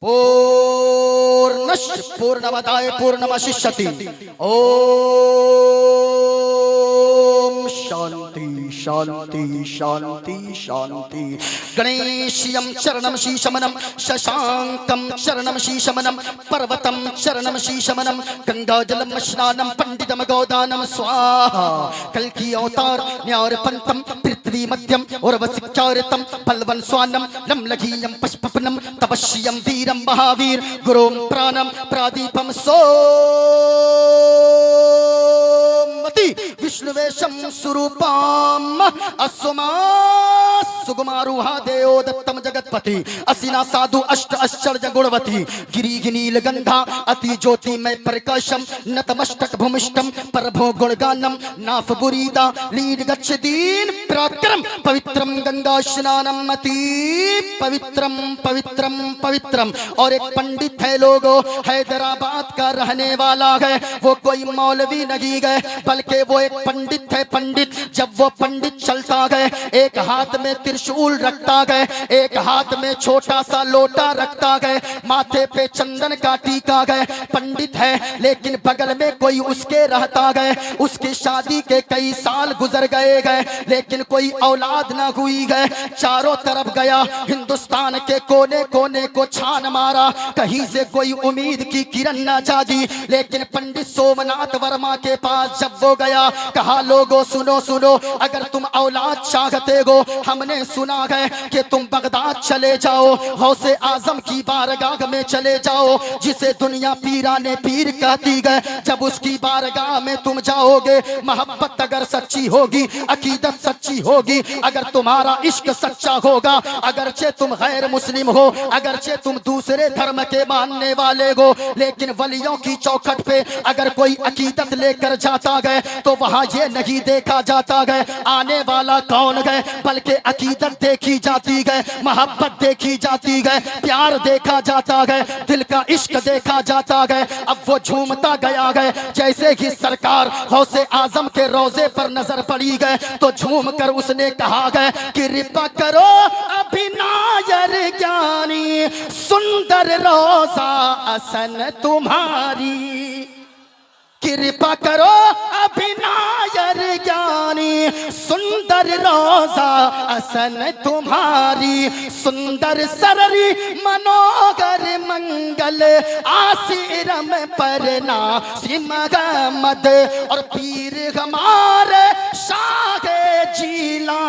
पूर्णस्य पूर्णमदाय पूर्णमशिष्यति। ओम शांति शांति शांति शांति। गणेशयं चरणं शीशमनं शशांकं चरणं शीशमनं पर्वतं चरणं शीशमनं गंगाजलं स्नानं पंडितम गोदानं स्वाहा। कल की अवतार न्यारपंतम पृथ्वी मध्यम और वसिचारितम पल्वन स्वानम लमलघीयम पशुपनम तपस्यम वीरम महावीर गुरुम प्राणम प्रादीपम सोमति विष्णुवेशम स्वरूपम अस्वमा सुगुमारुहा देव दत्तम जगतपति असिना साधु अष्ट आश्चर्य गुणवती गिरी नील गंधा अति ज्योति में प्रकाशम नतमस्तक भूमिष्ठम परभो गुणगानम नाफ बुरीदा लीड गच्छदीन पराक्रम पवित्रम गंगा स्नानम अति पवित्रम पवित्रम पवित्रम। और एक पंडित है लोगो हैदराबाद का रहने वाला है, वो कोई मौलवी नहीं गए बल्कि वो एक पंडित है। पंडित जब वो पंडित चलता गए एक हाथ में त्रिशूल रखता गए, एक हाथ में छोटा सा लोटा रखता गए, माथे पे चंदन का टीका गए। पंडित है लेकिन बगल में कोई उसके रहता गए, उसकी शादी के कई साल गुजर गए लेकिन कोई औलाद ना हुई गए। चारों तरफ गया, हिंदुस्तान के कोने कोने को छान मारा, कहीं से कोई उम्मीद की किरण ना जागी। लेकिन पंडित सोमनाथ वर्मा के पास जब वो गया कहा लोगों सुनो सुनो, अगर तुम औलाद चाहते हो हमने सुना है कि तुम बगदाद चले जाओ, गौसे आजम की बारगाह में चले जाओ जिसे दुनिया पीराने पीर कहती है। जब उसकी बारगाह में तुम जाओगे, मोहब्बत अगर सच्ची होगी, अकीदत सच्ची होगी, अगर तुम्हारा इश्क सच्चा होगा, अगरचे तुम गैर मुस्लिम हो, अगरचे तुम दूसरे धर्म के मानने वाले हो, लेकिन वलियों की चौखट पे अगर कोई अकीदत लेकर जाता गए तो वहां ये नहीं देखा जाता गए आने वाला कौन गए, बल्कि अकीदत देखी जाती है, मोहब्बत देखी जाती है, प्यार देखा जाता है, दिल का इश्क देखा जाता है। अब वो झूमता गया है, जैसे ही सरकार गौसे आजम के रोजे पर नजर पड़ी गए तो झूम कर उसने कहा गया कि कृपा करो अभिनायर ज्ञानी सुंदर रोजा असन तुम्हारी, कृपा करो अभिनायर ज्ञानी सुंदर रोजा असन तुम्हारी, सुंदर सररी मनोगर मंगल आसिरम परना सिमगमद। और पीर हमारे शाहे जीला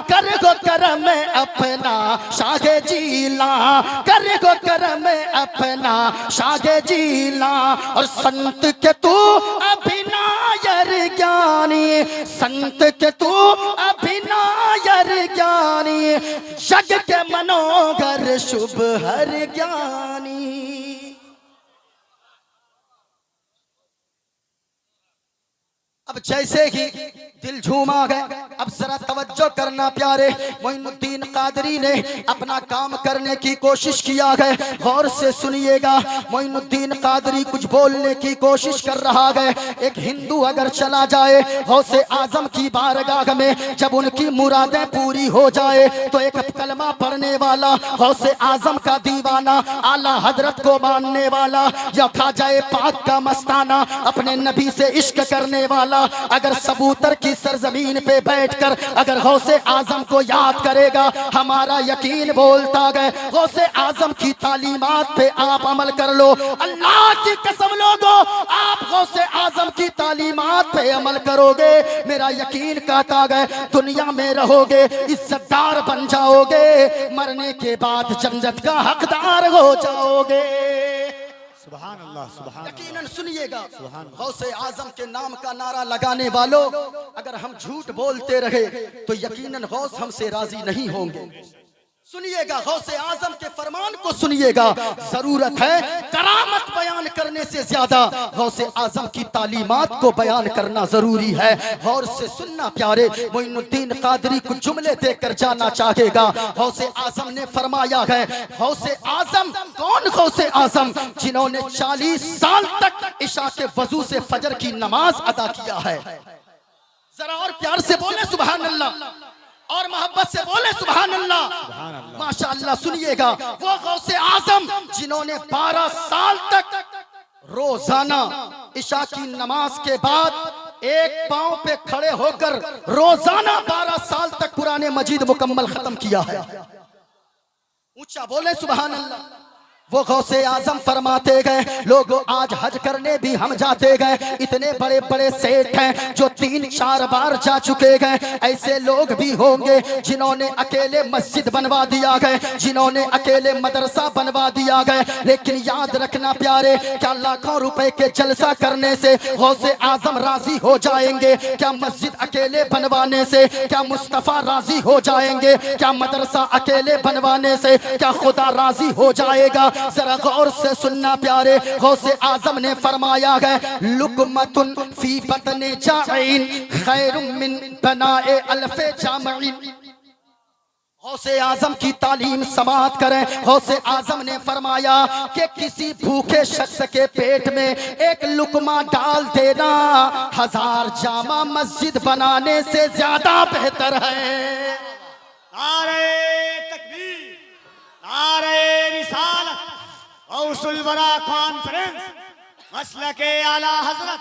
कर गो करम अपना शाहे जीला, कर गो करम अपना शाहे जीला। और संत के तू अभिनायर ज्ञानी, संत के तू अभिनायर ज्ञानी, जग के मनोगर शुभ हर ज्ञानी। अब जैसे ही दिल झूमा गए, अब जरा तवज्जो करना प्यारे, मोइनुद्दीन कादरी ने अपना काम करने की कोशिश किया है, गौर से सुनिएगा। मोइनुद्दीन कादरी कुछ बोलने की कोशिश कर रहा है। एक हिंदू अगर चला जाए गौसे आजम की बारगाह में, जब उनकी मुरादें पूरी हो जाए तो एक कलमा पढ़ने वाला गौसे आजम का दीवाना, आला हजरत को मानने वाला, या ख्वाजाए पाक का मस्ताना, अपने नबी से इश्क करने वाला, अगर सबूतर की सरजमीन पे बैठकर अगर गौसे आजम को याद करेगा, हमारा यकीन बोलता है गौसे आजम की तालीमात पे आप अमल कर लो। अल्लाह की कसम लोगो, आप गौसे आजम की तालीमात पे अमल करोगे, मेरा यकीन कहता है दुनिया में रहोगे, इज्जतदार बन जाओगे, मरने के बाद जन्नत का हकदार हो जाओगे। सुभान अल्लाह, सुभान यकीनन सुनिएगा, गौसे आजम के नाम का नारा लगाने वालों, अगर हम झूठ बोलते रहे तो यकीनन गौस हमसे राजी नहीं होंगे। सुनिएगा, गौसे आजम के फरमान को सुनिएगा। जरूरत है करामत बयान करने से ज्यादा गौसे आजम की तालीमात को बयान करना जरूरी है। गौर से सुनना प्यारे, मोइनुद्दीन कादरी कुछ जुमले देकर जाना चाहेगा। गौसे आजम ने फरमाया है, गौसे आजम कौन गौसे आजम? जिन्होंने 40 साल तक इशा के वजू से फजर की नमाज अदा किया है। जरा और प्यार से बोले सुभान अल्लाह, और मोहब्बत से बोले सुभान अल्लाह, माशाअल्लाह। सुनिएगा, वो गौसे आजम जिन्होंने 12 साल तक रोजाना इशा की नमाज के बाद एक पांव पे खड़े होकर रोजाना 12 साल तक कुरान मजीद मुकम्मल खत्म किया है। ऊंचा बोले सुभान अल्लाह। वो गौसे आजम फरमाते गए, लोगों आज हज करने भी हम जाते गए, इतने बड़े बड़े सेठ हैं जो 3-4 बार जा चुके गए। ऐसे लोग भी होंगे जिन्होंने अकेले मस्जिद बनवा दिया गए, जिन्होंने अकेले मदरसा बनवा दिया गए। लेकिन याद रखना प्यारे, क्या लाखों रुपए के जलसा करने से गौसे आजम राजी हो जाएंगे? क्या मस्जिद अकेले बनवाने से क्या मुस्तफा राजी हो जाएंगे? क्या मदरसा अकेले बनवाने से क्या खुदा राजी हो जाएगा? जरा गौर से सुनना प्यारे, गौसे आजम ने फरमाया है, लुकमतुन फी बतने जाइन खैरुम मिन बनाए अल्फे जामईन। गौसे आजम की तालीम समाअत करें। गौसे आजम ने फरमाया कि किसी भूखे शख्स के पेट में एक लुकमा डाल देना 1000 जामा मस्जिद बनाने से ज्यादा बेहतर है। नारे तकबीर, नारे रिसालत, गौसुल वरा कॉन्फ्रेंस, मसलके आला हजरत।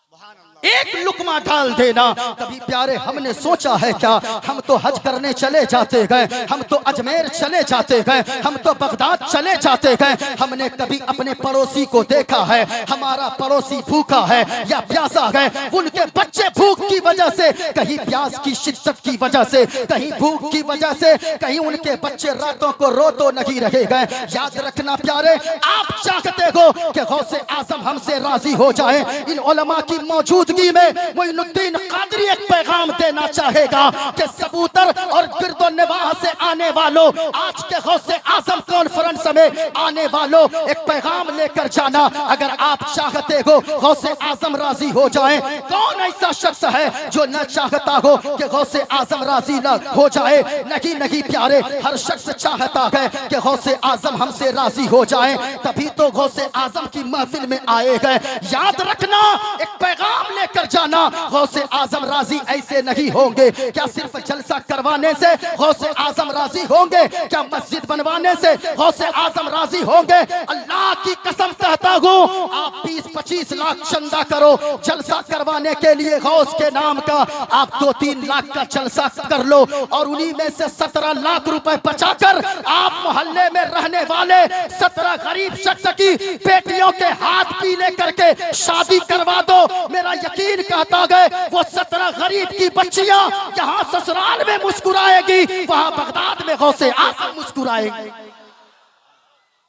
सुभान अल्लाह। एक लुकमा डाल देना। कभी प्यारे हमने सोचा है क्या? हम तो हज करने चले जाते गए, हम तो अजमेर चले जाते गए, हम तो बगदाद चले जाते गए। हमने कभी अपने पड़ोसी को देखा है, हमारा पड़ोसी भूखा है या प्यासा है, उनके बच्चे भूख की वजह से, कहीं प्यास की शिद्दत की वजह से, कहीं भूख की वजह से, कहीं उनके बच्चे रातों को रो तो नहीं रहे गए। याद रखना प्यारे, आप चाहते हो कि गौसे आजम हमसे राजी हो जाए। इन उलमा की मौजूदगी में मोइनुद्दीन कादरी एक पैगाम देना चाहेगा कि सबूतर और गिरदो निवाह से आने वालों, आज के गौसे आजम कॉन्फ्रेंस में आने वालों, एक पैगाम लेकर जाना। अगर आप चाहते हो गौसे आजम राजी हो जाए, कौन ऐसा शख्स है जो न चाहता हो कि गौसे आजम राजी न हो जाए? नहीं नहीं प्यारे, हर शख्स चाहता है कि गौसे आजम हमसे राजी हो जाए, तभी तो गौसे आजम की महफिल में आए गए। याद रखना, एक पैगाम लेकर जाना, गौसे आजम राजी ऐसे नहीं होंगे। क्या सिर्फ जलसा करवाने से गौसे आजम राजी होंगे? क्या मस्जिद बनवाने से गौसे आजम राजी होंगे? अल्लाह की कसम कहता हूँ, आप 20-25 लाख चंदा करो जलसा करवाने के लिए गौस के नाम का, आप 2-3 लाख का जलसा कर लो और उन्हीं में से 17 लाख रुपए बचाकर आप मोहल्ले में रहने वाले 17 गरीब शख्स की बेटियों के हाथ पीले करके शादी करवा दो। मेरा यकीन कहता गए, वो 17 गरीब की बच्चियां यहाँ ससुराल में मुस्कुराएगी, वहां बगदाद में गौसे आजम मुस्कुराएगी।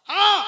हाँ,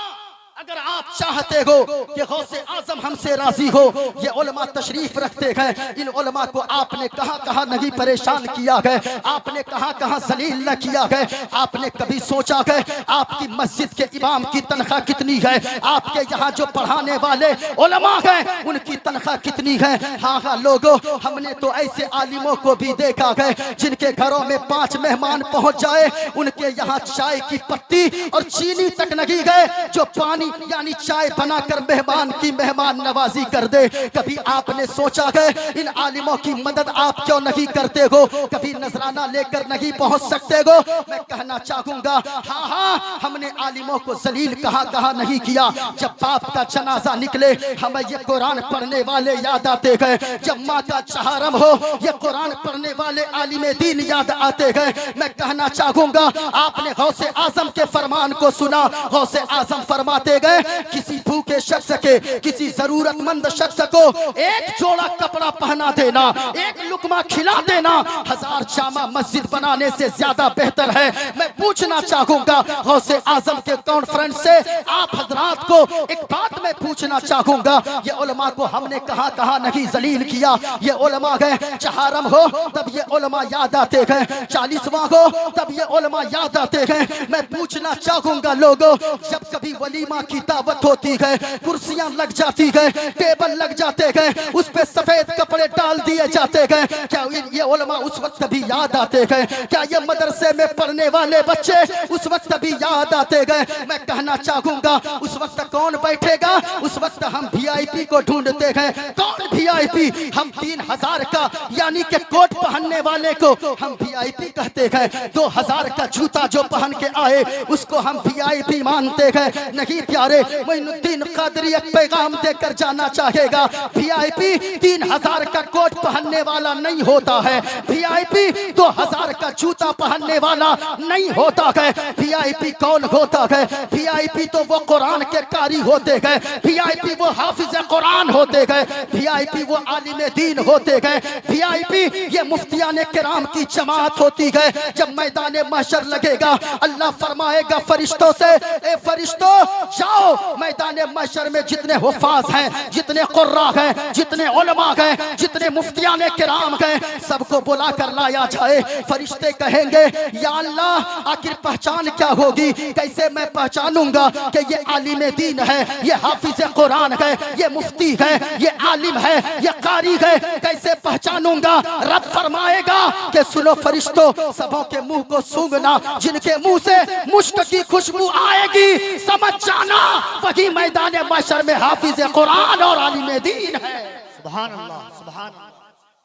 अगर आप चाहते हो कि गौसे आजम हमसे राजी हो, ये उलमा तशरीफ रखते हैं। इन उलमा को आपने कहां कहां नहीं परेशान किया है, आपने कहां कहां जलील न किया है। आपने कभी सोचा है आपकी मस्जिद के इमाम की तनख्वाह कितनी है? आपके यहाँ जो पढ़ाने वाले उलमा हैं उनकी तनख्वाह कितनी है? हाँ हाँ लोगों, हमने तो ऐसे आलिमों को भी देखा है जिनके घरों में 5 मेहमान पहुंच जाए, उनके यहाँ चाय की पत्ती और चीनी तक नहीं गए, जो पानी यानी चाय बनाकर मेहमान की मेहमान नवाजी कर दे। कभी आपने सोचा है इन आलिमों की मदद आप क्यों नहीं करते हो? कभी नजराना लेकर नहीं पहुंच सकते हो? मैं कहना चाहूंगा, हाँ हाँ, हमने आलिमों को जलील कहाँ कहाँ नहीं किया। जब बाप का जनाजा निकले हमें ये कुरान पढ़ने वाले याद आते गए, जब माँ का चहारम हो ये कुरान पढ़ने वाले आलिम दीन याद आते गए। मैं कहना चाहूंगा, आपने गौसे आजम के फरमान को सुना। गौसे आजम फरमाते गए, किसी भूखे शख्स के, किसी जरूरतमंद शख्स को एक जोड़ा कपड़ा पहना देना, एक लुकमा खिला देना 1000 जामा मस्जिद बनाने से ज्यादा बेहतर है। मैं पूछना चाहूंगा गौसे आजम के कॉन्फ्रेंस से आप हजरात को एक बात मैं पूछना चाहूंगा, ये उलमा को हमने कहां कहां नहीं जलील किया? ये उलमा गए, चहारम हो तब ये उलमा याद आते गए, 40वां हो तब ये उलमा याद आते गए। मैं पूछना चाहूंगा लोगों, जब कभी वलीमा की दावत होती है, कुर्सियां लग जाती है, टेबल लग जाते हैं, उस पे सफेद कपड़े डाल दिए जाते हैं, क्या ये उलमा उस वक्त भी याद आते हैं? क्या ये मदरसे में पढ़ने वाले बच्चे उस वक्त भी याद आते हैं? मैं कहना चाहूंगा उस वक्त कौन बैठेगा? उस वक्त हम वीआईपी को ढूंढते हैं। कौन वीआईपी? हम 3000 का यानी कि कोट पहनने वाले को हम वीआईपी कहते हैं। 2000 का जूता जो पहन के आए उसको हम वीआईपी मानते हैं। नहीं प्यारे, मोइनुद्दीन कादरी एक पैगाम देकर जाना चाहेगा, वीआईपी 3000 का कोट पहनने वाला नहीं होता है, वीआईपी 2000 का जूता पहनने वाला नहीं होता है। वीआईपी कौन होता है? वीआईपी तो वो कुरान के कारी होते हैं, वीआईपी वो हाफिज कुरान होते हैं, वीआईपी वो आलिम दीन होते हैं, वीआईपी ये मुफ्तियाने किराम की जमात होती है। जब मैदान महशर लगेगा अल्लाह फरमाएगा फरिश्तों से, ए फरिश्तों जाओ मैदान महशर में जितने हुफ़ाज़ हैं, जितने कुर्रा हैं, जितने उलमा हैं, जितने मुफ्तियाने किराम हैं, सबको बुला कर लाया जाए। फरिश्ते कहेंगे या अल्लाह आखिर पहचान क्या होगी? कैसे मैं पहचानूंगा कि ये आलिम दीन है, ये हाफिज कुरान है, ये मुफ्ती है, ये आलिम है, ये कारी है? कैसे पहचानूंगा? रब फरमाएगा कि सुनो फरिश्तों, सबों के मुंह को सूंघना, जिनके मुंह से मुश्क की खुशबू आएगी समझ जाना वही मैदान महशर में हाफिज कुरान और आलिम दीन है। सुभान अल्लाह, सुभान अल्लाह।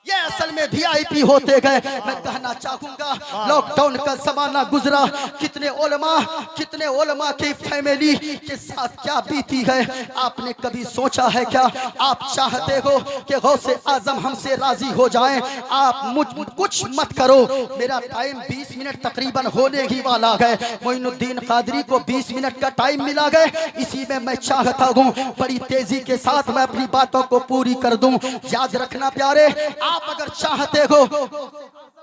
ये असल में वीआईपी होते गए। मैं कहना चाहूंगा लॉकडाउन का जमाना गुजरा, कितने उलमा की फैमिली के साथ क्या बीती है आपने कभी सोचा है क्या? आप चाहते हो कि गौसे आजम हमसे राजी हो जाएं, आप मुझ कुछ मत करो। मेरा टाइम 20 मिनट तकरीबन होने ही वाला है। मोइनुद्दीन कादरी को 20 मिनट का टाइम मिला है, इसी में मैं चाहता हूँ बड़ी तेजी के साथ मैं अपनी बातों को पूरी कर दूं। याद रखना प्यारे, आप अगर चाहते हो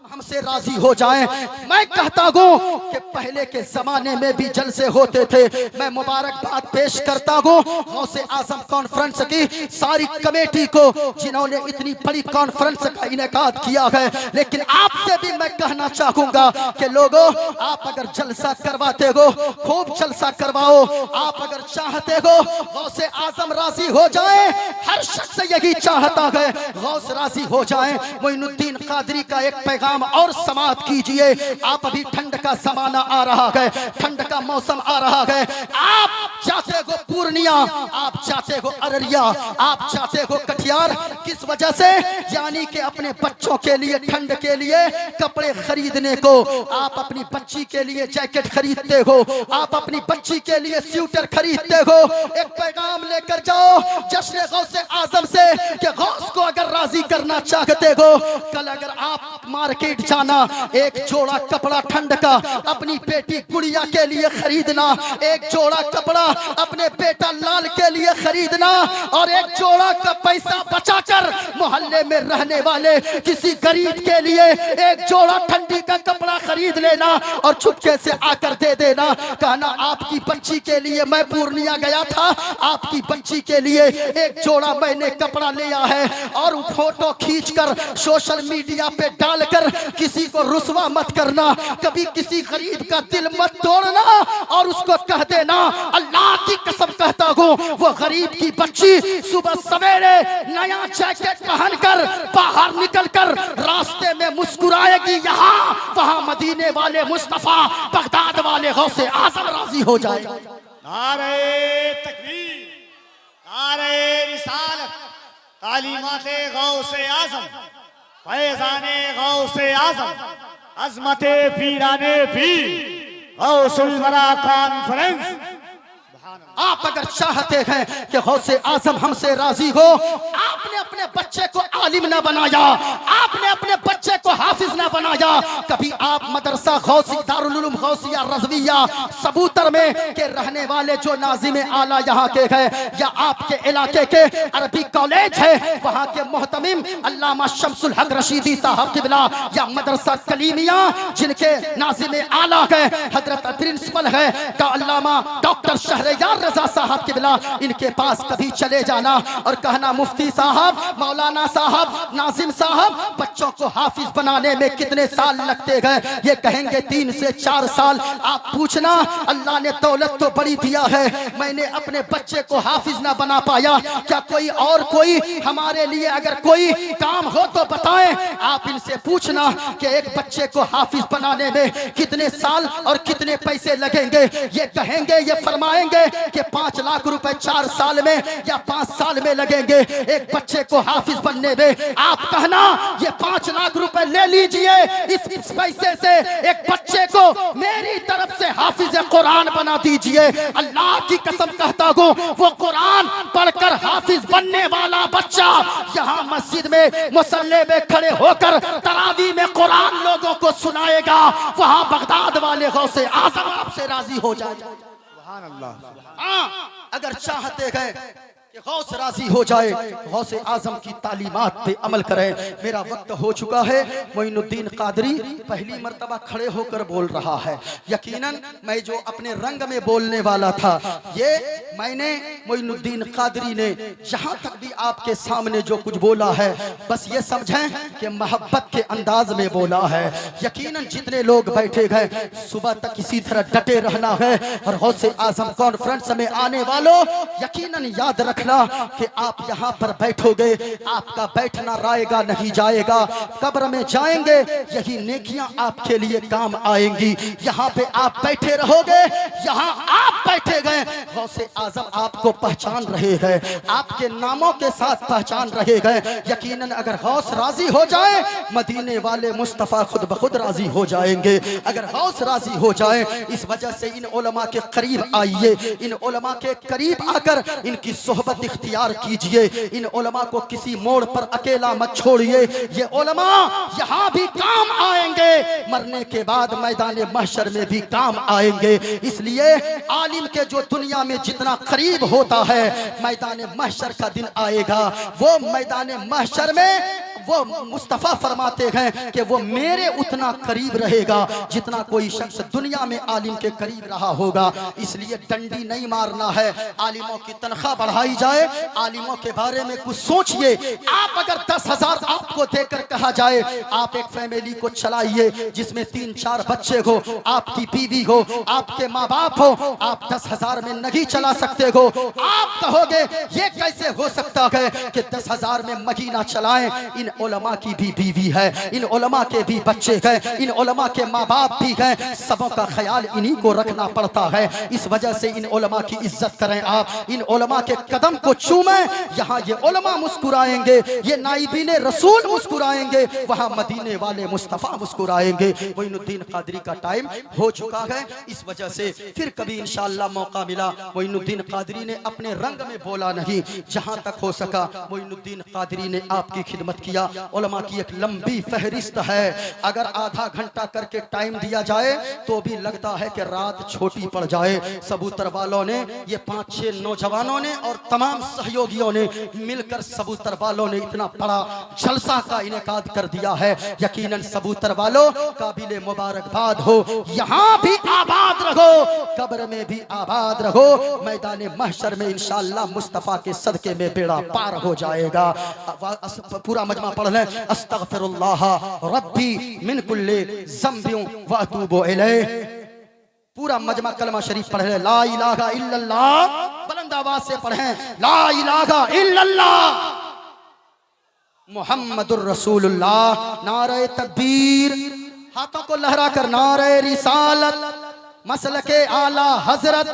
हमसे राजी हो जाएं, मैं कहता हूँ कि पहले के जमाने में भी जलसे होते थे। मैं मुबारकबाद पेश करता हूँ गौसे आजम कॉन्फ्रेंस की सारी कमेटी को जिन्होंने इतनी बड़ी कॉन्फ्रेंस का इनेकाद किया है। लेकिन आपसे भी मैं कहना चाहूंगा कि लोगों, आप अगर जलसा करवाते हो खूब जलसा करवाओ। आप अगर चाहते हो गौसे आजम राजी हो जाए, हर शख्स यही चाहता है गौस राजी हो जाए। मोइनुद्दीन कादरी का एक पैगाम और समाप्त कीजिए। आप अभी ठंड का जमाना आ रहा है, ठंड का मौसम आ रहा है। आप चाहते हो पूर्णिया, आप चाहते हो अररिया, आप चाहते हो कटिहार, किस वजह से? यानी कि अपने बच्चों के लिए ठंड के लिए कपड़े खरीदने को। आप अपनी बच्ची के लिए जैकेट खरीदते हो, आप अपनी बच्ची के लिए स्वेटर खरीदते हो। एक पैगाम लेकर जाओ जश्न गौसे आजम से कि गौस को अगर राजी करना चाहते हो, कल अगर आप मार्केट जाना, एक जोड़ा कपड़ा ठंड का अपनी बेटी गुड़िया के लिए खरीदना, एक जोड़ा कपड़ा अपने बेटा लाल के लिए खरीदना, और एक जोड़ा का पैसा बचाकर मोहल्ले में रहने वाले किसी गरीब के लिए एक जोड़ा ठंडी का कपड़ा खरीद लेना और चुपके से आकर दे देना। कहना आपकी बच्ची के लिए मैं पूर्णिया गया था, आपकी बच्ची के लिए एक जोड़ा मैंने कपड़ा लिया है, और फोटो खींचकर सोशल मीडिया पे डालकर किसी को रुसवा मत करना, कभी किसी गरीब का दिल मत तोड़ना और उसको कह देना। अल्लाह की कसम कहता हूँ वो गरीब की बच्ची सुबह सवेरे नया जैकेट पहनकर बाहर निकलकर रास्ते में मुस्कुराएगी, यहाँ वहाँ मदीने वाले मुस्तफा बगदाद वाले गौसे आजम राजी हो जाएगा। नारे तकबीर, नारे रिसालत, तालीमाते गौसे आजम, फैजाने गौसे आजम, अजमते पीराने पीर, गौसुल वरा कॉन्फ्रेंस। आप अगर चाहते हैं कि गौसे आजम हमसे राजी हो, आपने अपने बच्चे को आलिम ना बनाया, आपने अपने बच्चे को हाफिज ना बनाया। कभी आप मदरसा गौसी दारुल उलूम गौसिया रज़विया सबूतर में के रहने वाले जो नाज़िम आला यहाँ के हैं, या आपके इलाके के अरबी कॉलेज है वहाँ के मोहतमिम अल्लामा शम्सुल हक रशीदी साहब किबला, या मदरसा कलीमिया जिनके नाज़िम आला है हजरत प्रिंसिपल है का अल्लामा डॉक्टर शहरयार रजा रजा साहब किबला, इनके पास कभी चले जाना और कहना मुफ्ती साहब, मौलाना साहब, नाजिम साहब, बच्चों को हाफिज बनाने में कितने साल लगते गए? ये कहेंगे 3 से 4 साल। आप पूछना, अल्लाह ने दौलत तो बड़ी दिया है, मैंने अपने बच्चे को हाफिज ना बना पाया, क्या कोई और कोई हमारे लिए अगर कोई काम हो तो बताएं। आप इनसे पूछना कि एक बच्चे को हाफिज बनाने में कितने साल और कितने पैसे लगेंगे। ये कहेंगे, ये फरमाएंगे कि 5 लाख रुपए 4 साल में या 5 साल में लगेंगे एक बच्चे को हाफिज बनने में। आप कहना ये 5 लाख रुपए ले लीजिए, इस पैसे से एक बच्चे को मेरी तरफ से हाफिज कुरान बना दीजिए। अल्लाह की कसम कहता हूँ, वो कुरान पढ़कर हाफिज बनने वाला बच्चा यहाँ मस्जिद में मुसल्ले में खड़े होकर तरावी में कुरान लोगों को सुनाएगा। वहाँ बगदाद वाले गौसे आजम आपसे राजी हो जाए। सुभान अल्लाह। हाँ, अगर चाहते गए कि गौस राजी हो जाए, गौसे आजम की तालीमात पे अमल करें। मेरा वक्त हो चुका है। मोइनुद्दीन कादरी पहली मर्तबा खड़े होकर बोल रहा है। यकीनन मैं जो अपने रंग में बोलने वाला था, ये मैंने मोइनुद्दीन कादरी ने जहां तक भी आपके सामने जो कुछ बोला है, बस ये समझें कि मोहब्बत के अंदाज में बोला है। यकीनन जितने लोग बैठे गए, सुबह तक इसी तरह डटे रहना है। और गौसे आजम कॉन्फ्रेंस में आने वालों, यकीनन याद रख कि आप यहाँ पर बैठोगे, आपका बैठना रायगा नहीं जाएगा। कब्र में जाएंगे, यही नेकियां आपके लिए काम आएंगी। यहाँ पे आप बैठे रहोगे, यहाँ आप बैठे गए, गौसे आजम आपको पहचान रहे हैं, आपके नामों के साथ पहचान रहे गए। यकीनन अगर गौस राजी हो जाए, मदीने वाले मुस्तफ़ा खुद ब खुद राजी हो जाएंगे। अगर गौस राजी हो जाए, इस वजह से इन उलमा के करीब आइए, इन उलमा के करीब आकर इनकी सोहबत इख्तियार कीजिए। इन उलमा को किसी मोड़ पर अकेला मत छोड़िए। ये उलमा यहाँ भी काम आएंगे, मरने के बाद मैदान महशर में भी काम आएंगे। इसलिए आलिम के जो दुनिया में जितना करीब होता है, मैदान महशर का दिन आएगा, वो मैदान महशर में वो मुस्तफ़ा फरमाते हैं कि वो मेरे उतना करीब रहेगा जितना कोई शख्स दुनिया में आलिम के करीब रहा होगा। इसलिए डंडी नहीं मारना है, आलिमों की तनख्वाह बढ़ाई जाए, आलिमों के बारे में कुछ सोचिए। आप अगर 10,000 आपको देकर कहा जाए, आप एक फैमिली को चलाइए जिसमें 3-4 बच्चे हो, आपकी बीवी हो, आपके माँ बाप हो, आप 10,000 में नहीं चला सकते हो। आप कहोगे ये कैसे हो सकता है कि 10,000 में महीना चलाएं। इन उलमा की भी बीवी है, इन उलमा के भी बच्चे हैं, इन उलमा के माँ बाप भी हैं, सबों का ख्याल इन्हीं को रखना पड़ता है। इस वजह से इन उलमा की इज्जत करें, आप इन उलमा के कदम को चूमें। यहाँ ये उलमा मुस्कुराएंगे, ये नाइबीन रसूल मुस्कुराएंगे, वहाँ मदीने वाले मुस्तफ़ा मुस्कुराएंगे। मोइनुद्दीन कादरी का टाइम हो चुका है, इस वजह से फिर कभी इंशाअल्लाह मौका मिला। मोइनुद्दीन कादरी ने अपने रंग में बोला नहीं, जहाँ तक हो सका मोइनुद्दीन कादरी ने आपकी खिदमत किया। उलमा की एक लंबी फहरिस्त है, अगर आधा घंटा करके टाइम दिया जाए तो भी लगता है कि रात छोटी पड़ जाए। सबूतर वालों ने, ये 5-6 नौजवानों ने और तमाम सहयोगियों ने मिलकर सबूतर वालों ने इतना बड़ा जलसा का इनेकाद कर दिया है। यकीनन सबूतर वालों काबिल मुबारकबाद हो, यहाँ भी आबाद रहो, कब्र में भी आबाद रहो, मैदान महशर में इंशाअल्लाह मुस्तफ़ा के सदके में बेड़ा पार हो जाएगा। पूरा मजमा पढ़ लें, अस्तगफिरुल्लाह रब्बी मिन कुल्ली ज़ंबिन व अतूबु इलैह। पूरा मजमा कलमा शरीफ पढ़ लें, ला इलाहा इल्लल्लाह, बुलंद आवाज से पढ़ें, ला इलाहा इल्लल्लाह मुहम्मदुर रसूलुल्लाह। नारे तकबीर, हाथों को लहरा कर नारे रिसालत, मसलके आला हजरत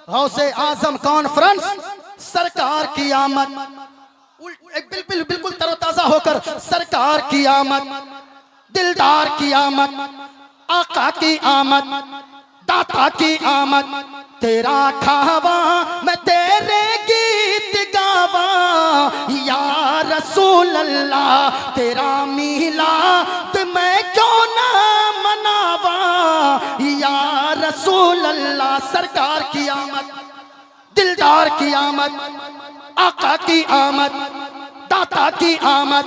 गौसे आजम कॉन्फ्रेंस, सरकार की आमद, बिल्कुल बिल्कुल तरोताजा होकर, सरकार की आमद, दिलदार की आमद, आका की आमद, दाता की आमद, तेरा खावा मैं तेरे गीत गावा, या रसूल अल्लाह तेरा मिलाद मैं क्यों ना मनावा, या रसूल अल्लाह। सरकार की आमद, दिलदार की आमद, आका की आमद, दाता की आमद,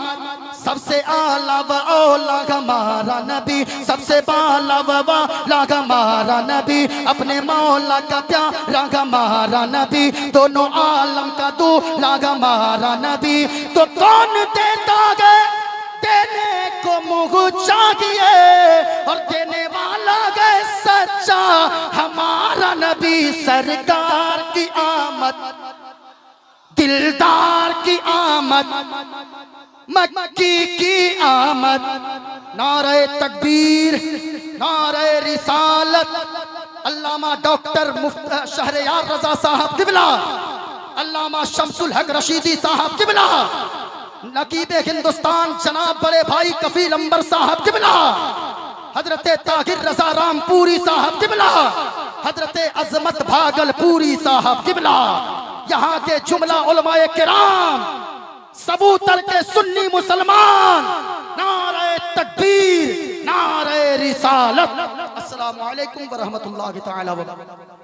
सबसे आला व औला हमारा नबी, सबसे बाला व वाला हमारा नबी, अपने मौला का प्यारा हमारा नबी, दोनों आलम का दूल्हा हमारा नबी। तो कौन देता है देने को मुँह चाहिए, और देने वाला है सच्चा हमारा नबी। सरकार की आमद, दिलदार की आमद, मक्की की आमद, नारे तकबीर, नारे रिसालत। अल्लामा डॉक्टर शहरयार रजा साहब किबला, अल्लामा शमसुल हक रशीदी साहब किबला, नकीब हिंदुस्तान जनाब बड़े भाई कफील अंबर साहब किबला, हजरत ताहिर रजा रामपुरी साहब किबला, हजरत अजमत भागलपुरी साहब किबला, यहाँ के जुमला उलमाए किराम, सबूतर के सुन्नी मुसलमान, नारे तकबीर, नारे रिसालत। अस्सलामु अलैकुम व रहमतुल्लाहि तआला व बरकातहू।